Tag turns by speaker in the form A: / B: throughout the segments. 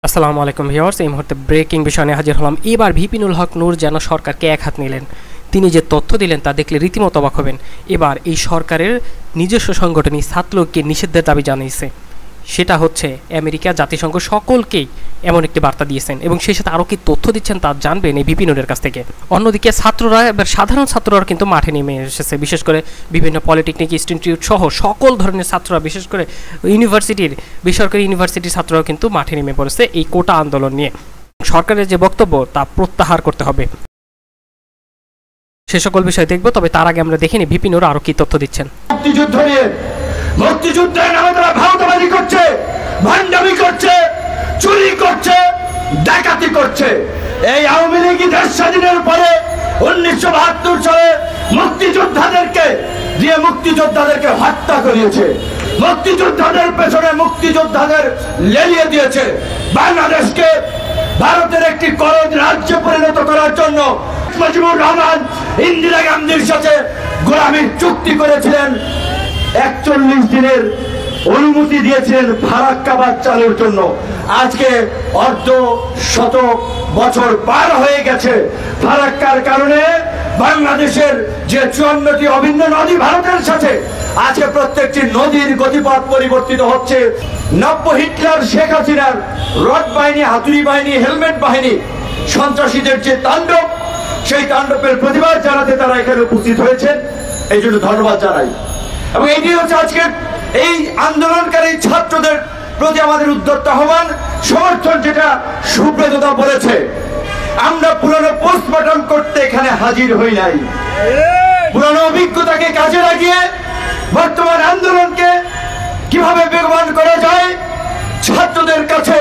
A: আসসালামু আলাইকুম ভিউয়ার্স, এই মুহূর্তে ব্রেকিং বিষয় নিয়ে হাজির হলাম। এবার ভিপিনুল হক নূর যেন সরকারকে এক হাত নিলেন। তিনি যে তথ্য দিলেন তা দেখলে রীতিমতো অবাক হবেন। এবার এই সরকারের নিজস্ব সংগঠনই ছাত্রকে নিষিদ্ধের দাবি জানিয়েছে। সেটা হচ্ছে আমেরিকা, জাতিসংঘ সকলকেই এমন একটি বার্তা দিয়েছেন এবং সেই সাথে আরও কি তথ্য দিচ্ছেন তা জানবেন এই ভিপিনুলের কাছ থেকে। অন্যদিকে ছাত্ররা এবার সাধারণ ছাত্ররা কিন্তু মাঠে নেমে এসেছে, বিশেষ করে বিভিন্ন পলিটেকনিক ইনস্টিটিউট সহ সকল ধরনের ছাত্ররা, বিশেষ করে ইউনিভার্সিটির, বেসরকারি ইউনিভার্সিটির ছাত্ররাও কিন্তু মাঠে নেমে পড়েছে এই কোটা আন্দোলন নিয়ে। সরকারের যে বক্তব্য তা প্রত্যাহার করতে হবে, সে সকল বিষয় দেখবো। তবে তার আগে আমরা দেখিনি ভিপিনুল আরও কি তথ্য দিচ্ছেন।
B: মুক্তিযুদ্ধের নামে তারা ভাওতাবাজি করছে, ভান্ডামি করছে, চুরি করছে, ডাকাতি করছে। এই আওয়ামী লীগ দেশ স্বাধীনের পরে 1972 সালে মুক্তিযোদ্ধাদেরকে হত্যা করিয়েছে, মুক্তিযোদ্ধাদের পেছনে মুক্তিযোদ্ধাদের লেলিয়ে দিয়েছে। বাংলাদেশকে ভারতের একটি করদ রাজ্যে পরিণত করার জন্য মুজিবুর রহমান ইন্দিরা গান্ধীর সাথে গোলামীর চুক্তি করেছিলেন। 41 দিনের অনুমতি দিয়েছিলেন ফারাক্কাবাদ চালুর জন্য। আজকে অর্ধ শত বছর পার হয়ে গেছে। ফারাক্কার কারণে বাংলাদেশের যে 54টি অভিন্ন নদী ভারতের সাথে, আজকে প্রত্যেকটি নদীর গতিপথ পরিবর্তিত হচ্ছে। নব্য হিটলার, শেখ হাসিনার রড বাহিনী, হাতুড়ি বাহিনী, হেলমেট বাহিনী, সন্ত্রাসীদের যে তাণ্ডব, সেই তাণ্ডবের প্রতিবাদ জানাতে তারা এখানে উপস্থিত হয়েছেন। এই জন্য ধন্যবাদ জানাই। এবং এটি হচ্ছে আজকে এই আন্দোলনকারী ছাত্রদের প্রতি আমাদের উদ্যত আহ্বান, সমর্থন। যেটা সুব্রতদা বলেছে, আমরা পুরনো পোস্টমর্টম করতে এখানে হাজির হই নাই। পুরনো অভিজ্ঞতাকে কাজে লাগিয়ে বর্তমান আন্দোলনকে কিভাবে বেগবান করা যায়, ছাত্রদের কাছে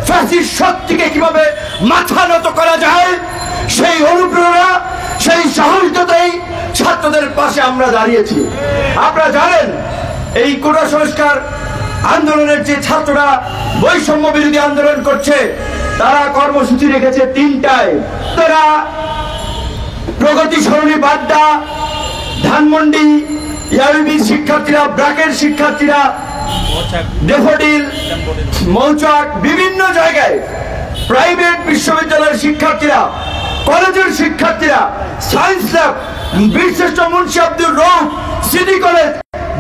B: ফ্যাসিস্ট শক্তিকে কিভাবে মাথা নত করা যায়, সেই অনুপ্রেরণা, সেই সাহসিকতাই ছাত্রদের পাশে আমরা দাঁড়িয়েছি। আপনারা জানেন, এই কোটা সংস্কার আন্দোলনের যে ছাত্ররা বৈষম্য বিরোধী আন্দোলন করছে, তারা কর্মসূচি রেখেছে 3টায়। তারা প্রগতি সরণি, বাড্ডা, ধানমন্ডি, ইয়াবিবির শিক্ষার্থীরা, ব্র্যাকের শিক্ষার্থীরা, ডেফোডিল, মৌচাক, বিভিন্ন জায়গায় প্রাইভেট বিশ্ববিদ্যালয়ের শিক্ষার্থীরা, কলেজের শিক্ষার্থীরা, সায়েন্স ল্যাব, বীরশ্রেষ্ঠ মুন্সি আব্দুর রউফ সিটি কলেজ,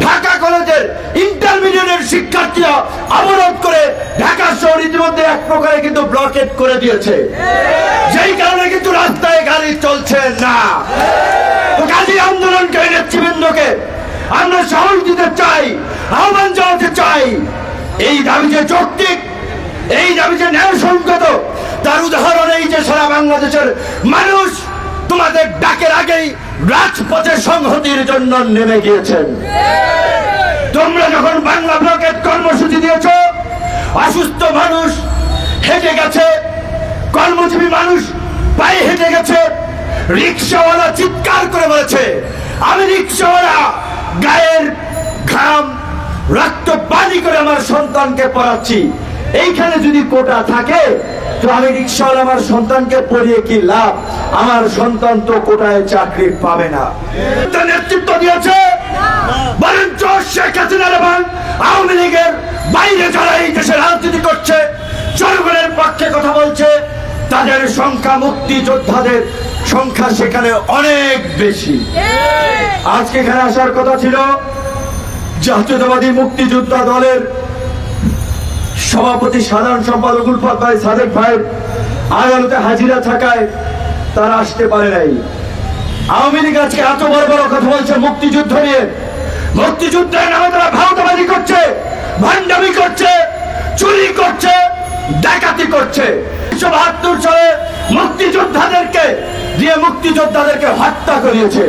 B: ঢাকা কলেজের ইন্টারমিডিয়েটের শিক্ষার্থীরা অবরোধ করে ঢাকা শহর ইতিমধ্যে এক প্রকারে কিন্তু ব্লকেট করে দিয়েছে, যেই কারণে কিন্তু রাস্তায় গাড়ি চলছে না। কাজী আন্দোলনকারী নেতৃবৃন্দকে আমরা সাহস দিতে চাই, আহ্বান জানাতে চাই। এই দাবি যে যৌক্তিক, এই দাবি যে ন্যায়সঙ্গত, তার উদাহরণ এই যে সারা বাংলাদেশের মানুষ তোমাদের ডাকের আগেই রাজপথে সংহতির জন্য নেমে গিয়েছেন। তোমরা যখন বাংলা ব্লকেট কর্মসূচি দিয়েছ, অসুস্থ মানুষ হেঁটে গেছে, কর্মজীবী মানুষ পায়ে হেঁটে গেছে, রিক্সাওয়ালা চিৎকার করে বলেছে, আমি রিক্সাওয়ালা গায়ের ঘাম রক্ত পানি করে আমার সন্তানকে পড়াচ্ছি। এইখানে যদি কোটা থাকে, তো আমি রিক্সাওয়ালা আমার সন্তানকে পড়িয়ে কি লাভ? আমার সন্তান তো কোটায় চাকরি পাবে না। নেতৃত্ব দিয়েছে বরঞ্চ শেখ হাসিনা এবং আওয়ামী লীগের বাইরে যারা এই দেশে রাজনীতি করছে, জনগণের পক্ষে কথা বলছে, তাদের সংখ্যা, মুক্তিযোদ্ধাদের সংখ্যা সেখানে অনেক বেশি। আজকে এখানে আসার কথা ছিল জাতীয়তাবাদী মুক্তিযোদ্ধা দলের সভাপতি, সাধারণ সম্পাদক উলফাত ভাই, সাদেক ভাইয়ের আদালতে হাজিরা থাকায় তারা আসতে পারে নাই। আওয়ামী লীগ আজকে এত বড় বড় কথা বলছে মুক্তিযুদ্ধ নিয়ে। মুক্তিযুদ্ধের নামে তারা ভাওতাবাজি করছে, ভান্ডামি করছে, চুরি করছে, ডাকাতি করছে। 1972 সালে মুক্তিযোদ্ধাদেরকে হত্যা করিয়েছে।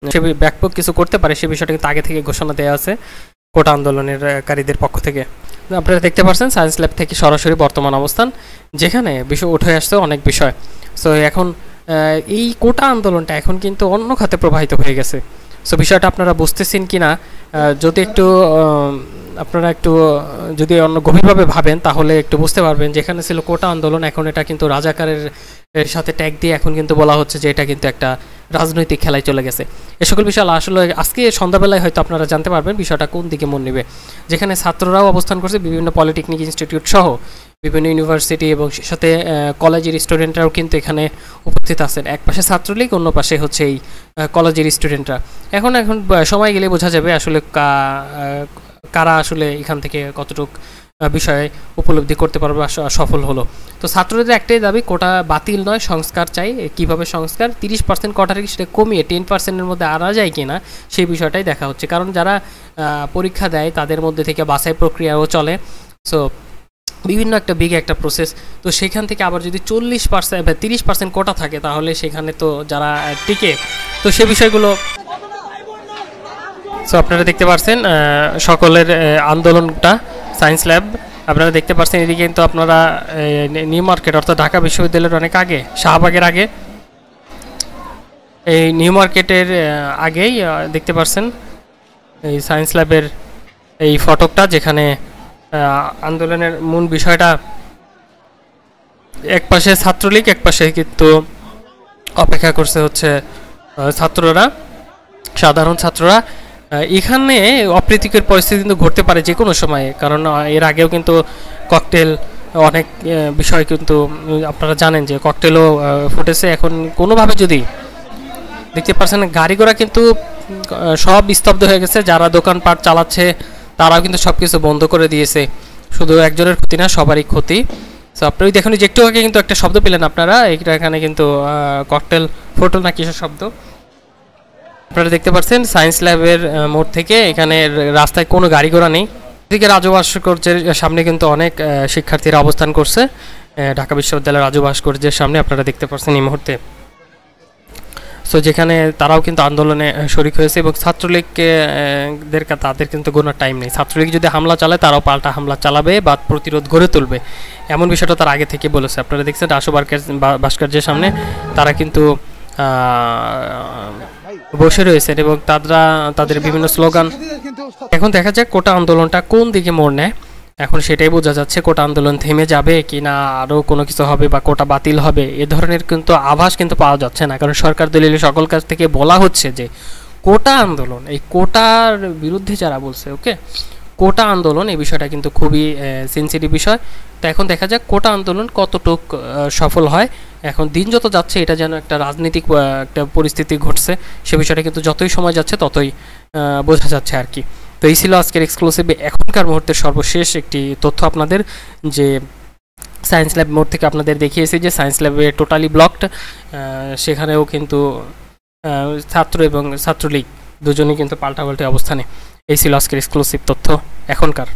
A: সে ব্যাপক কিছু করতে পারে, সে বিষয়টা কিন্তু আগে থেকে ঘোষণা দেওয়া আছে কোটা আন্দোলনের কারীদের পক্ষ থেকে। আপনারা দেখতে পাচ্ছেন সায়েন্স ল্যাব থেকে সরাসরি বর্তমান অবস্থান, যেখানে বিষয় উঠে আসছে অনেক বিষয়। সো এখন এই কোটা আন্দোলনটা এখন কিন্তু অন্য খাতে প্রবাহিত হয়ে গেছে। সো বিষয়টা আপনারা বুঝতেছেন কি না, যদি একটু আপনারা একটু যদি অন্য গভীরভাবে ভাবেন তাহলে একটু বুঝতে পারবেন। যেখানে ছিল কোটা আন্দোলন, এখন এটা কিন্তু রাজাকারের সাথে ট্যাগ দিয়ে এখন কিন্তু বলা হচ্ছে যে এটা কিন্তু একটা রাজনৈতিক খেলায় চলে গেছে। এ সকল বিষয় আসলে আজকে সন্ধ্যাবেলায় হয়তো আপনারা জানতে পারবেন বিষয়টা কোন দিকে মন নেবে। যেখানে ছাত্ররাও অবস্থান করছে, বিভিন্ন পলিটেকনিক ইনস্টিটিউট সহ বিভিন্ন ইউনিভার্সিটি এবং সাথে কলেজের স্টুডেন্টরাও কিন্তু এখানে উপস্থিত আছেন। এক পাশে ছাত্রলীগ, অন্য পাশে হচ্ছে এই কলেজের স্টুডেন্টরা। এখন সময় গেলে বোঝা যাবে আসলে কারা আসলে এখান থেকে কতটুক বিষয়ে উপলব্ধি করতে পারবে, সফল হলো। তো ছাত্রদের একটাই দাবি, কোটা বাতিল নয়, সংস্কার চাই। কিভাবে সংস্কার? 30% কোটার সেটা কমিয়ে 10%-এর মধ্যে আনা যায় কিনা সেই বিষয়টাই দেখা হচ্ছে। কারণ যারা পরীক্ষা দেয় তাদের মধ্যে থেকে বাছাই প্রক্রিয়াও চলে। সো বিভিন্ন একটা বিগ একটা প্রসেস। তো সেখান থেকে আবার যদি 40% বা 30% কোটা থাকে তাহলে সেখানে তো যারা টিকে, তো সে বিষয়গুলো। সো আপনারা দেখতে পাচ্ছেন সকলের আন্দোলনটা সায়েন্স ল্যাব আপনারা দেখতে পাচ্ছেন। এদিকে কিন্তু আপনারা নিউ মার্কেট অর্থাৎ ঢাকা বিশ্ববিদ্যালয়ের অনেক আগে, শাহবাগের আগে, এই নিউ মার্কেটের আগেই দেখতে পাচ্ছেন এই সায়েন্স ল্যাবের এই ফটকটা, যেখানে আন্দোলনের মূল বিষয়টা এক পাশে ছাত্রলীগ, এক পাশে কিন্তু অপেক্ষা করছে হচ্ছে ছাত্ররা, সাধারণ ছাত্ররা। এখানে অপ্রীতিকর পরিস্থিতি কিন্তু ঘটতে পারে যে কোনো সময়ে, কারণ এর আগেও কিন্তু ককটেল অনেক বিষয় কিন্তু আপনারা জানেন যে ককটেলও ফুটেছে। এখন কোনোভাবে যদি দেখতে পাচ্ছেন গাড়ি ঘোড়া কিন্তু সব স্তব্ধ হয়ে গেছে, যারা দোকানপাট চালাচ্ছে তারাও কিন্তু সব কিছু বন্ধ করে দিয়েছে। শুধু একজনের ক্ষতি না, সবারই ক্ষতি। সো আপনারা দেখুন যে একটু আগে কিন্তু একটা শব্দ পেলেন আপনারা, এখানে কিন্তু ককটেল ফোটল না কিসের শব্দ আপনারা দেখতে পাচ্ছেন সায়েন্স ল্যাবের মোড় থেকে। এখানে রাস্তায় কোনো গাড়ি ঘোড়া নেই। এদিকে রাজু ভাস্কর্যের সামনে কিন্তু অনেক শিক্ষার্থীরা অবস্থান করছে, ঢাকা বিশ্ববিদ্যালয়ের রাজু ভাস্কর্যের সামনে আপনারা দেখতে পাচ্ছেন এই মুহূর্তে। সো যেখানে তারাও কিন্তু আন্দোলনে শরিক হয়েছে এবং তাদের কিন্তু কোনো টাইম নেই। ছাত্রলীগ যদি হামলা চালায় তারাও পাল্টা হামলা চালাবে বা প্রতিরোধ গড়ে তুলবে, এমন বিষয়টা তার আগে থেকে বলেছে। আপনারা দেখছেন রাজু ভাস্কর্যের সামনে তারা কিন্তু বসে রয়েছেন এবং তাদের বিভিন্ন স্লোগান। এখন দেখা যাক কোটা আন্দোলনটা কোন দিকে মোড় নেয়, এখন সেটাই বোঝা যাচ্ছে। কোটা আন্দোলন থেমে যাবে কি না আরও কোনো কিছু হবে বা কোটা বাতিল হবে, এ ধরনের কিন্তু আভাস কিন্তু পাওয়া যাচ্ছে না। কারণ সরকার দলীয় সকল কাছ থেকে বলা হচ্ছে যে কোটা আন্দোলন, এই কোটার বিরুদ্ধে যারা বলছে কোটা আন্দোলন, এই বিষয়টা কিন্তু খুবই সেন্সিটিভ বিষয়। তো এখন দেখা যাক কোটা আন্দোলন কতটুক সফল হয়। এখন দিন যত যাচ্ছে এটা যেন একটা রাজনৈতিক একটা পরিস্থিতি ঘটছে, সে বিষয়টা কিন্তু যতই সময় যাচ্ছে ততই বোঝা যাচ্ছে আর কি। তো এই ছিল আজকের এক্সক্লুসিভ এখনকার মুহূর্তের সর্বশেষ একটি তথ্য আপনাদের, যে সায়েন্স ল্যাব মোড় থেকে আপনাদের দেখিয়েছি যে সায়েন্স ল্যাবে টোটালি ব্লকড, সেখানেও কিন্তু ছাত্র এবং ছাত্রলীগ দুজনেই কিন্তু পাল্টাপাল্টি অবস্থানে। এই ছিল আজকের এক্সক্লুসিভ তথ্য এখনকার।